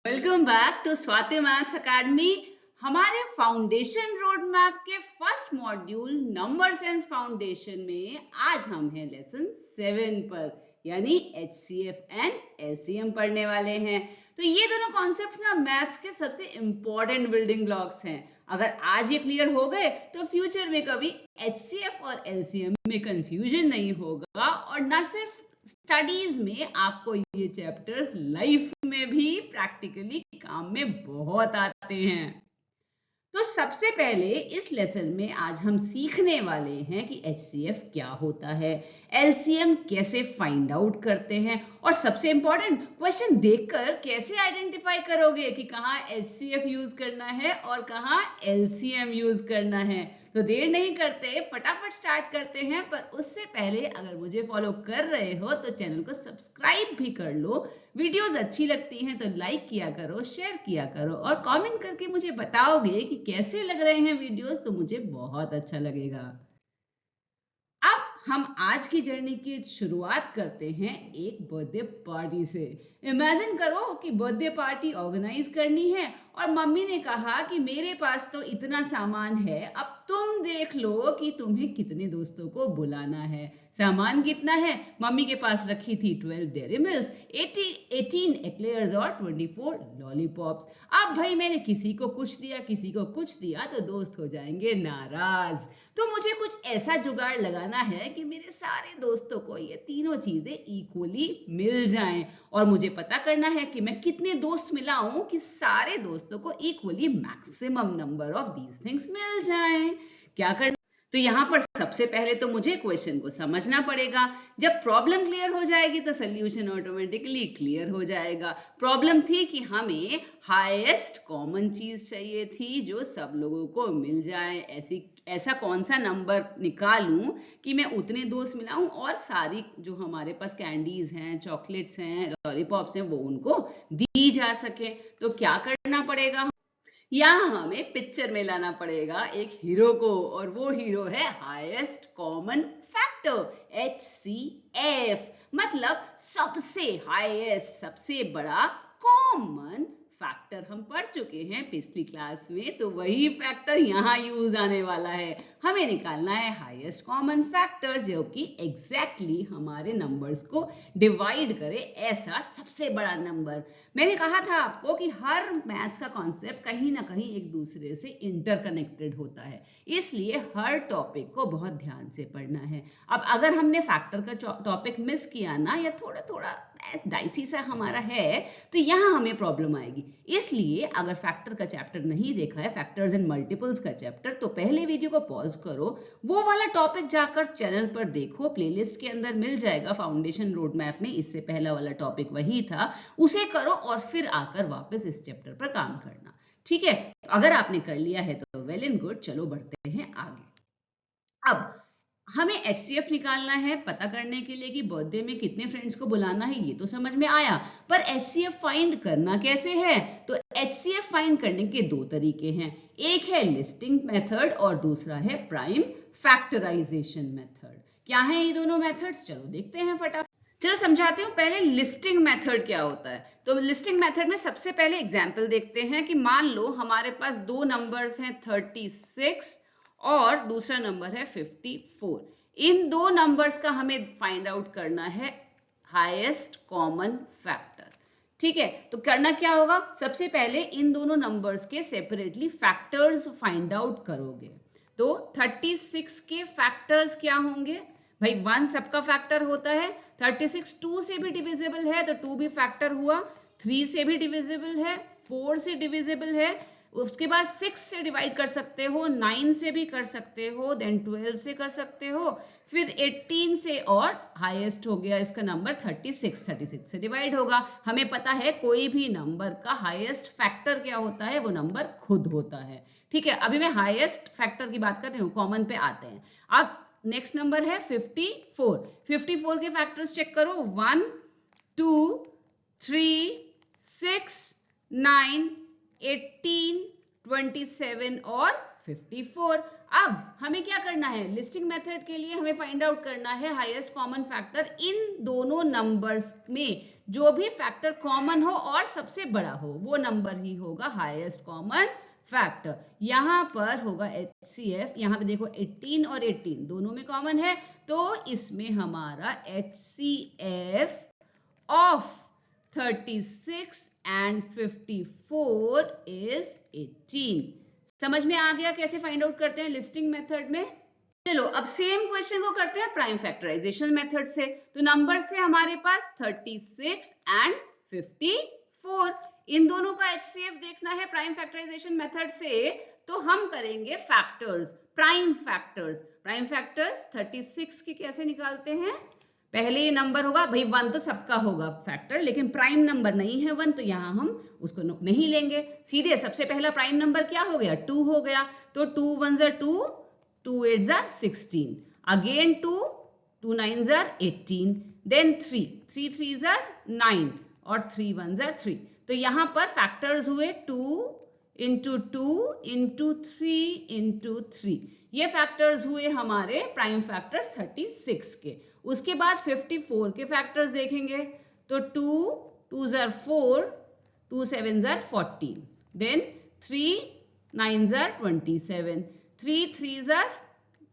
Welcome back to Swati maths academy. हमारे foundation road map के first module number sense foundation में आज हम हैं लेसन 7 पर, यानी HCF एंड LCM पढ़ने वाले हैं। तो ये दोनों कॉन्सेप्ट्स ना मैथ्स के सबसे इंपॉर्टेंट बिल्डिंग ब्लॉक्स हैं। अगर आज ये क्लियर हो गए तो फ्यूचर में कभी HCF और LCM में कंफ्यूजन नहीं होगा, और ना सिर्फ स्टडीज में आपको ये चैप्टर्स लाइफ में भी प्रैक्टिकली काम में बहुत आते हैं। तो सबसे पहले इस लेसन में आज हम सीखने वाले हैं कि HCF क्या होता है, LCM कैसे फाइंड आउट करते हैं, और सबसे इंपॉर्टेंट क्वेश्चन देखकर कैसे आइडेंटिफाई करोगे कि कहाँ HCF यूज करना है और कहाँ LCM यूज करना है। तो देर नहीं करते, फटाफट स्टार्ट करते हैं। पर उससे पहले अगर मुझे फॉलो कर रहे हो तो चैनल को सब्सक्राइब भी कर लो। वीडियोस अच्छी लगती हैं तो लाइक किया करो, शेयर किया करो, और कमेंट करके मुझे बताओगे कि कैसे लग रहे हैं वीडियोस, तो मुझे बहुत अच्छा लगेगा। अब हम आज की जर्नी की शुरुआत करते हैं एक बर्थडे पार्टी से। इमेजिन करो कि बर्थडे पार्टी ऑर्गेनाइज करनी है और मम्मी ने कहा कि मेरे पास तो इतना सामान है, अब तुम देख लो कि तुम्हें कितने दोस्तों को बुलाना है। सामान कितना है? मम्मी के पास रखी थी 12 डेयरी मिल्क, 18 एक्लेयर्स और 24 लॉलीपॉप्स। अब भाई मैंने किसी को कुछ दिया, किसी को कुछ दिया तो दोस्त हो जाएंगे नाराज। तो मुझे कुछ ऐसा जुगाड़ लगाना है कि मेरे सारे दोस्तों को ये तीनों चीजें इक्वली मिल जाएं, और मुझे पता करना है कि मैं कितने दोस्त मिलाऊं कि सारे दोस्तों को equally maximum number of these things मिल जाएं। क्या करना? तो यहाँ पर सबसे पहले तो मुझे क्वेश्चन को समझना पड़ेगा। जब प्रॉब्लम क्लियर हो जाएगी तो सोल्यूशन ऑटोमेटिकली क्लियर हो जाएगा। प्रॉब्लम थी कि हमें हाईएस्ट कॉमन चीज चाहिए थी जो सब लोगों को मिल जाए। ऐसा कौन सा नंबर निकालूं कि मैं उतने दोस्त मिलाऊं और सारी जो हमारे पास कैंडीज हैं, चॉकलेट्स हैं, लॉलीपॉप्स हैं, वो उनको दी जा सके। तो क्या करना पड़ेगा? यहाँ हमें पिक्चर में लाना पड़ेगा एक हीरो को, और वो हीरो है हाईएस्ट कॉमन फैक्टर HCF, मतलब सबसे हाईएस्ट, सबसे बड़ा कॉमन फैक्टर। हम पढ़ चुके हैं पिछली क्लास में, तो वही फैक्टर यहाँ यूज आने वाला है। हमें निकालना है हाईएस्ट कॉमन फैक्टर जो कि एग्जैक्टली हमारे नंबर्स को डिवाइड करे, ऐसा सबसे बड़ा नंबर। मैंने कहा था आपको कि हर मैथ्स का कॉन्सेप्ट कहीं ना कहीं एक दूसरे से इंटरकनेक्टेड होता है, इसलिए हर टॉपिक को बहुत ध्यान से पढ़ना है। अब अगर हमने फैक्टर का टॉपिक मिस किया ना, या थोड़ा थोड़ा डाइसी सा हमारा है, तो यहाँ हमें प्रॉब्लम आएगी। इसलिए अगर फैक्टर का चैप्टर नहीं देखा है, फैक्टर्स एंड मल्टीपल्स का चैप्टर, तो पहले वीडियो को पॉज करो, वो वाला टॉपिक जाकर चैनल पर देखो, प्लेलिस्ट के अंदर मिल जाएगा फाउंडेशन रोड मैप में। इससे पहला वाला टॉपिक वही था, उसे करो और फिर आकर वापस इस चैप्टर पर काम करना। ठीक है? अगर आपने कर लिया है तो वेल एंड गुड। चलो बढ़ते हैं आगे। अब हमें HCF निकालना है, पता करने के लिए कि बर्थडे में कितने फ्रेंड्स को बुलाना है, ये तो समझ में आया। पर HCF फाइंड करना कैसे है? तो HCF फाइंड करने के दो तरीके हैं, एक है लिस्टिंग मेथड और दूसरा है प्राइम फैक्टराइजेशन मेथड। क्या है ये दोनों मेथड्स? चलो देखते हैं फटाफट। चलो समझाती हूँ पहले लिस्टिंग मेथड क्या होता है। तो लिस्टिंग मेथड में सबसे पहले एग्जाम्पल देखते हैं कि मान लो हमारे पास दो नंबर्स हैं 36 और दूसरा नंबर है 54। इन दो नंबर्स का हमें फाइंड आउट करना है हाईएस्ट कॉमन फैक्टर। ठीक है? तो करना क्या होगा? सबसे पहले इन दोनों नंबर्स के सेपरेटली फैक्टर्स फाइंड आउट करोगे। तो 36 के फैक्टर्स क्या होंगे? भाई 1 सबका फैक्टर होता है, 36 2 से भी डिविजिबल है तो 2 भी फैक्टर हुआ, 3 से भी डिविजिबल है, 4 से डिविजिबल है, उसके बाद 6 से डिवाइड कर सकते हो, 9 से भी कर सकते हो, देन 12 से कर सकते हो, फिर 18 से, और हाईएस्ट हो गया इसका नंबर 36 से डिवाइड होगा। हमें पता है कोई भी नंबर का हाईएस्ट फैक्टर क्या होता है, वो नंबर खुद होता है। ठीक है? अभी मैं हाईएस्ट फैक्टर की बात कर रही हूँ, कॉमन पे आते हैं। अब नेक्स्ट नंबर है 54। 54 के फैक्टर्स चेक करो, 1 2 3 6 9 18 27 और 54। अब हमें क्या करना है? लिस्टिंग मेथड के लिए हमें फाइंड आउट करना है हाईएस्ट कॉमन फैक्टर इन दोनों नंबर्स में जो भी फैक्टर कॉमन हो और सबसे बड़ा हो वो नंबर ही होगा हाईएस्ट कॉमन फैक्टर। यहाँ पर होगा HCF, यहाँ पे देखो 18 और 18 दोनों में कॉमन है, तो इसमें हमारा HCF ऑफ 36 and 54 is 18। समझ में आ गया कैसे फाइंड आउट करते हैं लिस्टिंग मेथड में? चलो अब सेम क्वेश्चन को करते हैं प्राइम फैक्टराइजेशन मेथड से। तो नंबर से हमारे पास 36 and 54, इन दोनों का HCF देखना है प्राइम फैक्टराइजेशन मेथड से, तो हम करेंगे factors, prime factors. Prime factors 36 के कैसे निकालते हैं? पहले ये नंबर होगा, भाई 1 तो सबका होगा फैक्टर, लेकिन प्राइम नंबर नहीं है 1, तो यहाँ हम उसको नहीं लेंगे। सीधे सबसे पहला प्राइम नंबर क्या हो गया? 2 हो गया, तो 2 1s are 2, 2 8s are 16, again 2, 2 9s are 18, then 3, 3 3s are 9 और 3 1s are 3। तो यहाँ पर फैक्टर्स हुए 2 into 2 into 3 into 3, ये फैक्टर्स हुए हमारे प्राइम फैक्टर्स 36 के। उसके बाद 54 के फैक्टर्स देखेंगे, तो 2 2s are 4, 2 7s are 14, then 3 9s are 27, 3 3s are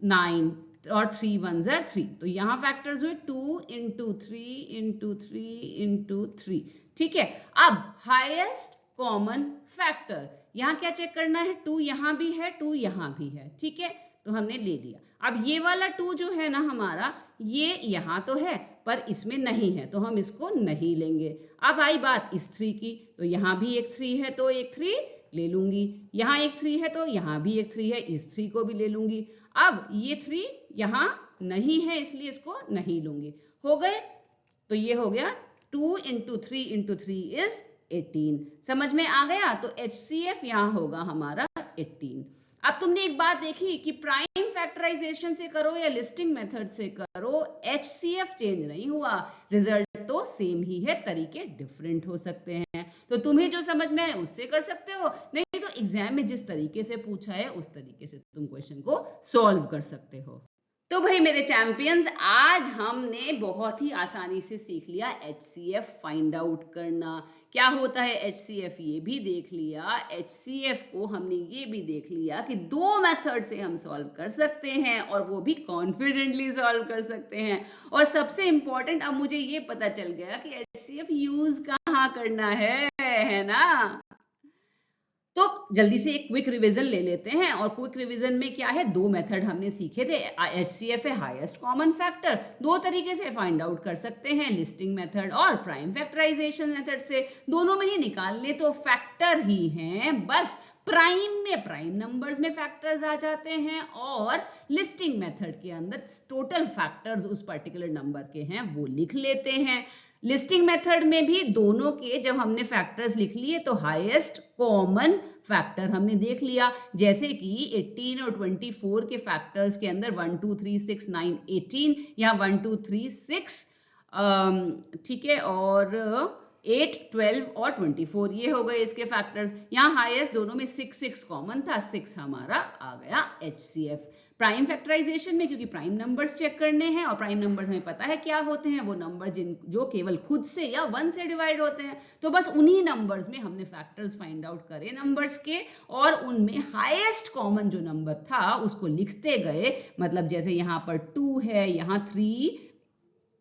9 और 3 1s are 3। तो यहाँ फैक्टर्स हुए 2 into 3 into 3 into 3। ठीक है, अब हाईएस्ट कॉमन फैक्टर, यहाँ क्या चेक करना है? 2 यहाँ भी है, 2 यहाँ भी है, ठीक है, तो हमने ले लिया। अब ये वाला 2 जो है ना हमारा, ये यहाँ तो है पर इसमें नहीं है, तो हम इसको नहीं लेंगे। अब आई बात इस 3 की, तो यहाँ भी एक 3 है तो एक 3 ले लूंगी, यहाँ एक 3 है तो यहाँ भी एक 3 है, इस 3 को भी ले लूंगी। अब ये 3 यहाँ नहीं है इसलिए इसको नहीं लूंगी। हो गए, तो ये हो गया 2 into 3 into 3 is 18। समझ में आ गया? तो HCF यहाँ होगा हमारा 18। अब तुमने एक बात देखी कि प्राइम फैक्टराइजेशन से करो या लिस्टिंग मेथड से करो, HCF चेंज नहीं हुआ, रिजल्ट तो सेम ही है, तरीके डिफरेंट हो सकते हैं। तो तुम्हें जो समझ में आए उससे कर सकते हो, नहीं तो एग्जाम में जिस तरीके से पूछा है उस तरीके से तुम क्वेश्चन को सॉल्व कर सकते हो। तो भाई मेरे चैंपियंस, आज हमने बहुत ही आसानी से सीख लिया HCF फाइंड आउट करना। क्या होता है HCF ये भी देख लिया, HCF को हमने ये भी देख लिया कि 2 मेथड से हम सॉल्व कर सकते हैं और वो भी कॉन्फिडेंटली सॉल्व कर सकते हैं। और सबसे इंपॉर्टेंट अब मुझे ये पता चल गया कि HCF यूज कहाँ करना है ना? तो जल्दी से एक क्विक रिवीजन ले लेते हैं। और क्विक रिवीजन में क्या है, 2 मेथड हमने सीखे थे। HCF है हाईएस्ट कॉमन फैक्टर, 2 तरीके से फाइंड आउट कर सकते हैं, लिस्टिंग मेथड और प्राइम फैक्टराइजेशन मेथड से। दोनों में ही निकालने तो फैक्टर ही हैं, बस प्राइम में प्राइम नंबर्स में फैक्टर्स आ जाते हैं और लिस्टिंग मेथड के अंदर टोटल फैक्टर्स उस पर्टिकुलर नंबर के हैं वो लिख लेते हैं। लिस्टिंग मेथड में भी दोनों के जब हमने फैक्टर्स लिख लिए तो हाईएस्ट कॉमन फैक्टर हमने देख लिया, जैसे कि 18 और 24 के फैक्टर्स के अंदर 1 2 3 6 9 18, यहाँ 1 2 3 6, ठीक है, और 8 12 और 24 ये हो गए इसके फैक्टर्स। यहाँ हाईएस्ट दोनों में 6 6 कॉमन था, 6 हमारा आ गया HCF। प्राइम फैक्टराइजेशन में क्योंकि प्राइम नंबर्स चेक करने हैं और प्राइम नंबर्स हमें पता है क्या होते हैं, वो नंबर जो केवल खुद से या 1 से डिवाइड होते हैं, तो बस उन्हीं नंबर्स में हमने फैक्टर्स फाइंड आउट करे नंबर्स के और उनमें हाईएस्ट कॉमन जो नंबर था उसको लिखते गए। मतलब जैसे यहाँ पर 2 है, यहाँ 3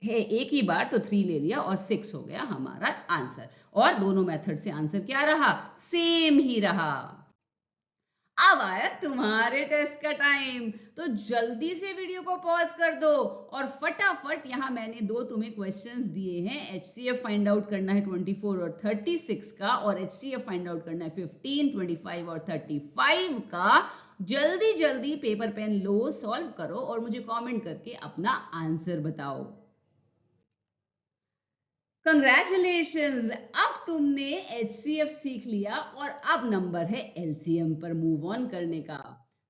है, एक ही बार तो 3 ले लिया और 6 हो गया हमारा आंसर। और दोनों मेथड से आंसर क्या रहा, सेम ही रहा। अब आया तुम्हारे टेस्ट का टाइम, तो जल्दी से वीडियो को पॉज कर दो और फटाफट यहाँ मैंने 2 तुम्हें क्वेश्चंस दिए हैं। HCF फाइंड आउट करना है 24 और 36 का, और HCF फाइंड आउट करना है 15 25 और 35 का। जल्दी जल्दी पेपर पेन लो, सॉल्व करो और मुझे कमेंट करके अपना आंसर बताओ। कंग्रेचुलेशंस, अब तुमने HCF सीख लिया और अब नंबर है LCM पर मूव ऑन करने का।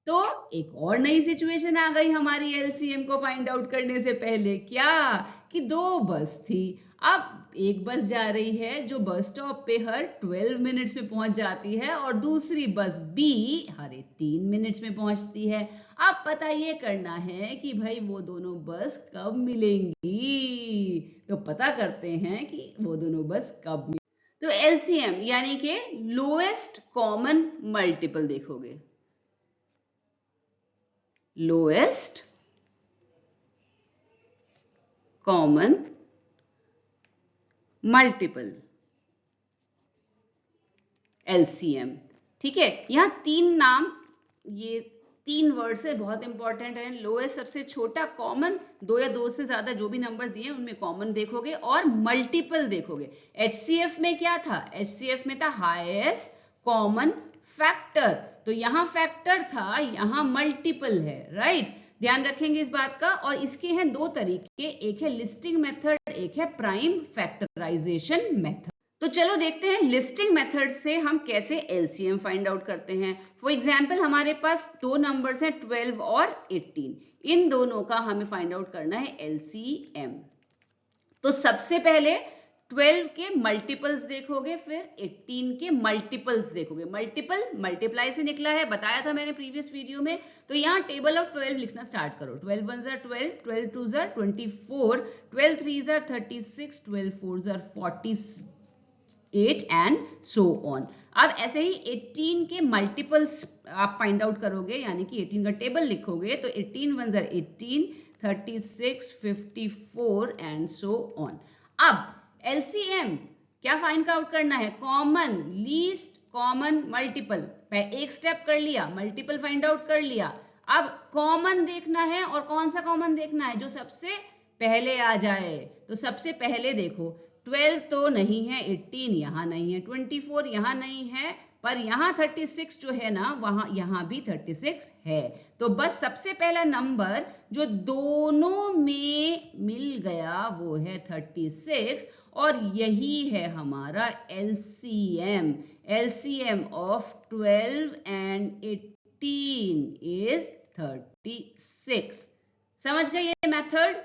तो एक और नई सिचुएशन आ गई हमारी LCM को फाइंड आउट करने से पहले, क्या कि 2 बस थी। अब एक बस जा रही है जो बस स्टॉप पे हर 12 मिनट्स में पहुंच जाती है और दूसरी बस बी हर 3 मिनट्स में पहुंचती है। अब पता ये करना है कि भाई वो दोनों बस कब मिलेंगी। तो पता करते हैं कि वो दोनों बस कब मिलेंगी। तो एलसीएम यानी कि लोएस्ट कॉमन मल्टीपल देखोगे। Lowest common multiple LCM. ठीक है, यहाँ 3 नाम, ये 3 वर्ड से बहुत इंपॉर्टेंट है। लोएस्ट सबसे छोटा, कॉमन 2 या 2 से ज्यादा जो भी नंबर दिए उनमें कॉमन देखोगे और मल्टीपल देखोगे। एचसीएफ में क्या था? एचसीएफ में था हाईएस्ट कॉमन फैक्टर, तो यहाँ फैक्टर था, यहाँ मल्टीपल है, राइट। ध्यान रखेंगे इस बात का। और इसके हैं 2 तरीके, एक है लिस्टिंग मेथड, एक है प्राइम फैक्टराइजेशन मेथड। तो चलो देखते हैं लिस्टिंग मेथड से हम कैसे एलसीएम फाइंड आउट करते हैं। फॉर एग्जांपल हमारे पास 2 नंबर्स हैं 12 और 18, इन दोनों का हमें फाइंड आउट करना है एलसीएम। तो सबसे पहले 12 के मल्टीपल्स देखोगे, फिर 18 के मल्टीपल्स देखोगे। मल्टीपल मल्टीप्लाई से निकला है, बताया था मैंने प्रीवियस वीडियो में। तो यहाँ टेबल ऑफ 12 लिखना स्टार्ट करो। 12 1 jar 12, 12 2 jar 24, 12 3 jar 36, 12 4 jar 48 and so on. अब ऐसे ही 18 के मल्टीपल्स आप फाइंड आउट करोगे, यानी कि 18 का टेबल लिखोगे। तो 18 1 जार 18, 36, 54 एंड सो ऑन। अब एलसीएम क्या फाइंड आउट करना है? Common, least common multiple. एक स्टेप कर लिया, मल्टीपल फाइंड आउट कर लिया। अब कॉमन देखना है, और कौन सा कॉमन देखना है? जो सबसे पहले आ जाए। तो सबसे पहले देखो, 12 तो नहीं है, 18 यहाँ नहीं है, 24 यहाँ नहीं है, पर यहाँ 36 जो है ना, वहां यहाँ भी 36 है। तो बस सबसे पहला नंबर जो दोनों में मिल गया वो है 36, और यही है हमारा LCM. LCM of 12 and 18 is 36। समझ गए ये मेथड?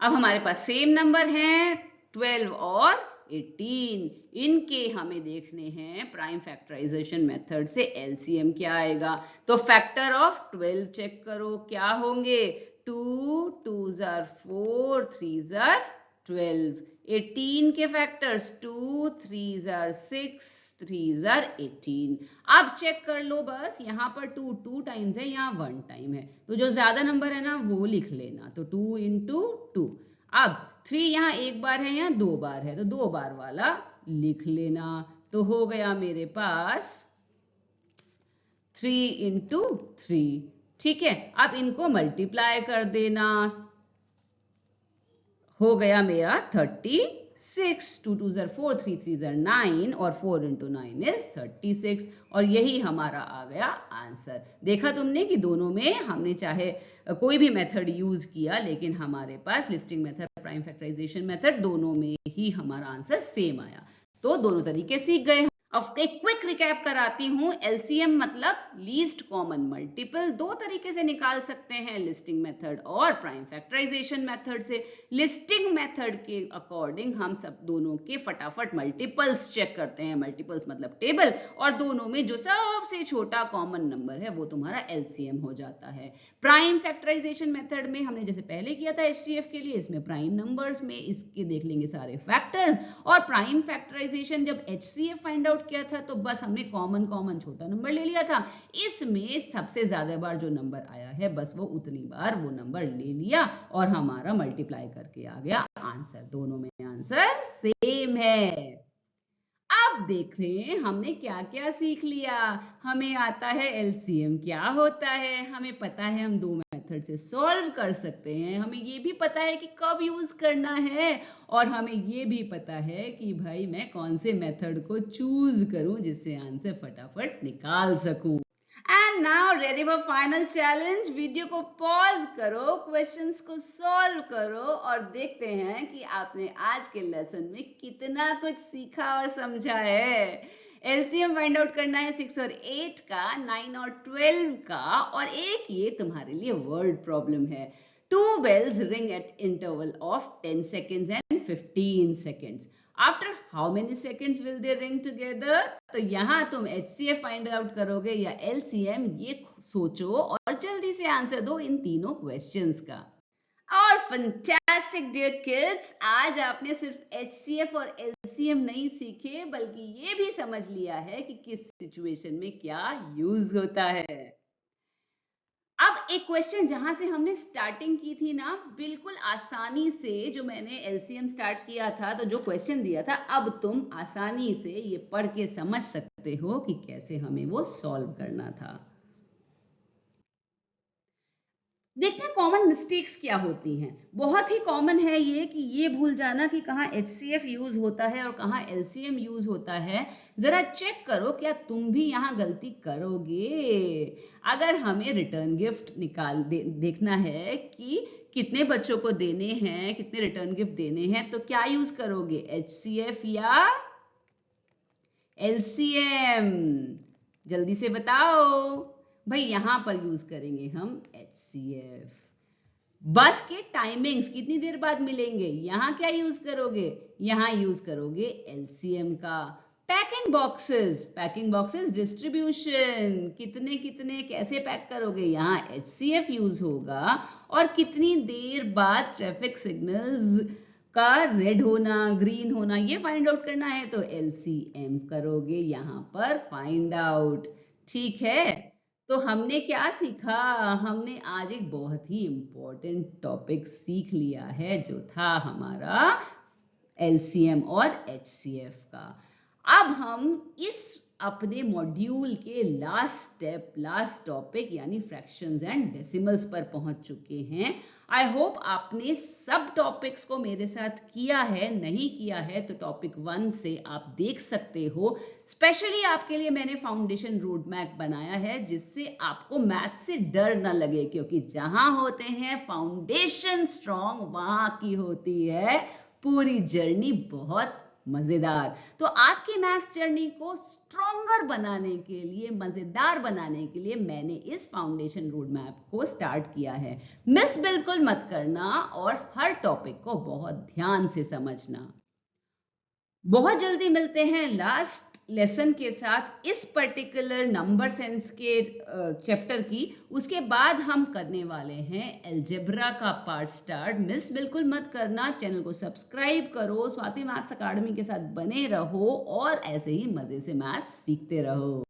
अब हमारे पास सेम नंबर हैं 12 और 18, इनके हमें देखने हैं प्राइम फैक्टराइजेशन मेथड से एलसीएम क्या आएगा। तो फैक्टर ऑफ 12 चेक करो, क्या होंगे? 2 2 जार 4, 3 जार 12। 18 के फैक्टर्स 2 3 जार 6, 3 जार 18। अब चेक कर लो, बस यहाँ पर 2 टाइम्स है, यहाँ 1 टाइम है, तो जो ज्यादा नंबर है ना वो लिख लेना। तो 2 इंटू 2। अब 3 यहाँ एक बार है, यहाँ 2 बार है, तो 2 बार वाला लिख लेना। तो हो गया मेरे पास 3 इंटू 3। ठीक है, अब इनको मल्टीप्लाई कर देना, हो गया मेरा 36। 2 2 जार 4, 3 3 जार 9, और 4 इंटू 9 इज 36, और यही हमारा आ गया आंसर। देखा तुमने कि दोनों में हमने चाहे कोई भी मेथड यूज किया, लेकिन हमारे पास listing method, prime factorisation method, दोनों में ही हमारा आंसर सेम आया। तो दोनों तरीके सीख गए। अब एक क्विक रिकैप कराती हूँ। एलसीएम मतलब लीस्ट कॉमन मल्टीपल, 2 तरीके से निकाल सकते हैं, लिस्टिंग मेथड और प्राइम फैक्टराइजेशन मेथड से। लिस्टिंग मेथड के अकॉर्डिंग हम सब दोनों के फटाफट मल्टीपल्स चेक करते हैं। मल्टीपल्स मतलब टेबल, और दोनों में जो सबसे छोटा कॉमन नंबर है वो तुम्हारा एलसीएम हो जाता है। प्राइम फैक्टराइजेशन मेथड में हमने जैसे पहले किया था एचसीएफ के लिए, इसमें प्राइम नंबर्स में इसके देख लेंगे सारे फैक्टर्स, और प्राइम फैक्टराइजेशन जब एचसीएफ फाइंड आउट किया था तो बस हमने कॉमन छोटा नंबर ले लिया था। इसमें सबसे ज्यादा बार जो नंबर आया है बस वो उतनी बार वो नंबर ले लिया, और हमारा मल्टीप्लाई करके आ गया आंसर। दोनों में आंसर सेम है। अब देख रहे हैं हमने क्या क्या सीख लिया। हमें आता है एलसीएम क्या होता है, हमें पता है हम 2 मेथड से सॉल्व कर सकते हैं, हमें ये भी पता है कि कब यूज करना है, और हमें ये भी पता है कि भाई मैं कौन से मेथड को चूज करूं जिससे आंसर फटाफट निकाल सकूं। And now ready for final challenge. Video को पॉज करो, क्वेश्चंस को सॉल्व करो, और देखते हैं कि आपने आज के लेसन में कितना कुछ सीखा और समझा है। एलसीएम फाइंड आउट करना है 6 और 8 का, 9 और 12 का, और एक ये तुम्हारे लिए वर्ड प्रॉब्लम है। 2 bells ring at interval of 10 seconds and 15 seconds. After how many seconds will they ring together? तो यहाँ तुम HCF फाइंड आउट करोगे या LCM, ये सोचो और जल्दी से आंसर दो इन तीनों क्वेश्चंस का। और फंटास्टिक डियर किड्स, आज आपने सिर्फ HCF और LCM नहीं सीखे बल्कि ये भी समझ लिया है कि किस सिचुएशन में क्या यूज होता है। अब एक क्वेश्चन जहां से हमने स्टार्टिंग की थी ना, बिल्कुल आसानी से जो मैंने LCM स्टार्ट किया था, तो जो क्वेश्चन दिया था, अब तुम आसानी से ये पढ़ के समझ सकते हो कि कैसे हमें वो सॉल्व करना था। देखते हैं कॉमन मिस्टेक्स क्या होती हैं। बहुत ही कॉमन है ये कि ये भूल जाना कि कहाँ HCF यूज होता है और कहाँ LCM यूज होता है। जरा चेक करो क्या तुम भी यहाँ गलती करोगे। अगर हमें रिटर्न गिफ्ट देखना है कि कितने बच्चों को देने हैं, कितने रिटर्न गिफ्ट देने हैं, तो क्या यूज करोगे, HCF या LCM? जल्दी से बताओ भाई। यहां पर यूज करेंगे हम HCF। बस के टाइमिंग्स कितनी देर बाद मिलेंगे, यहां क्या यूज करोगे, यहां यूज करोगे LCM का। पैकिंग बॉक्सेस डिस्ट्रीब्यूशन, कितने कितने कैसे पैक करोगे, यहाँ HCF यूज होगा। और कितनी देर बाद ट्रैफिक सिग्नल्स का रेड होना, ग्रीन होना, ये फाइंड आउट करना है तो LCM करोगे यहाँ पर फाइंड आउट। ठीक है, तो हमने क्या सीखा, हमने आज एक बहुत ही इंपॉर्टेंट टॉपिक सीख लिया है जो था हमारा LCM और HCF का। अब हम इस अपने मॉड्यूल के लास्ट टॉपिक यानी फ्रैक्शंस एंड डेसिमल्स पर पहुंच चुके हैं। आई होप आपने सब टॉपिक्स को मेरे साथ किया है, नहीं किया है तो टॉपिक 1 से आप देख सकते हो। स्पेशली आपके लिए मैंने फाउंडेशन रोड मैप बनाया है जिससे आपको मैथ से डर ना लगे, क्योंकि जहां होते हैं फाउंडेशन स्ट्रॉन्ग, वहां की होती है पूरी जर्नी बहुत मजेदार। तो आपकी मैथ्स जर्नी को स्ट्रॉन्गर बनाने के लिए, मजेदार बनाने के लिए मैंने इस फाउंडेशन रोड मैप को स्टार्ट किया है। मिस बिल्कुल मत करना और हर टॉपिक को बहुत ध्यान से समझना। बहुत जल्दी मिलते हैं लास्ट लेसन के साथ इस पर्टिकुलर नंबर सेंस के चैप्टर की। उसके बाद हम करने वाले हैं अलजेब्रा का पार्ट स्टार्ट। मिस बिल्कुल मत करना, चैनल को सब्सक्राइब करो, स्वाति मैथ्स अकाडमी के साथ बने रहो और ऐसे ही मजे से मैथ्स सीखते रहो।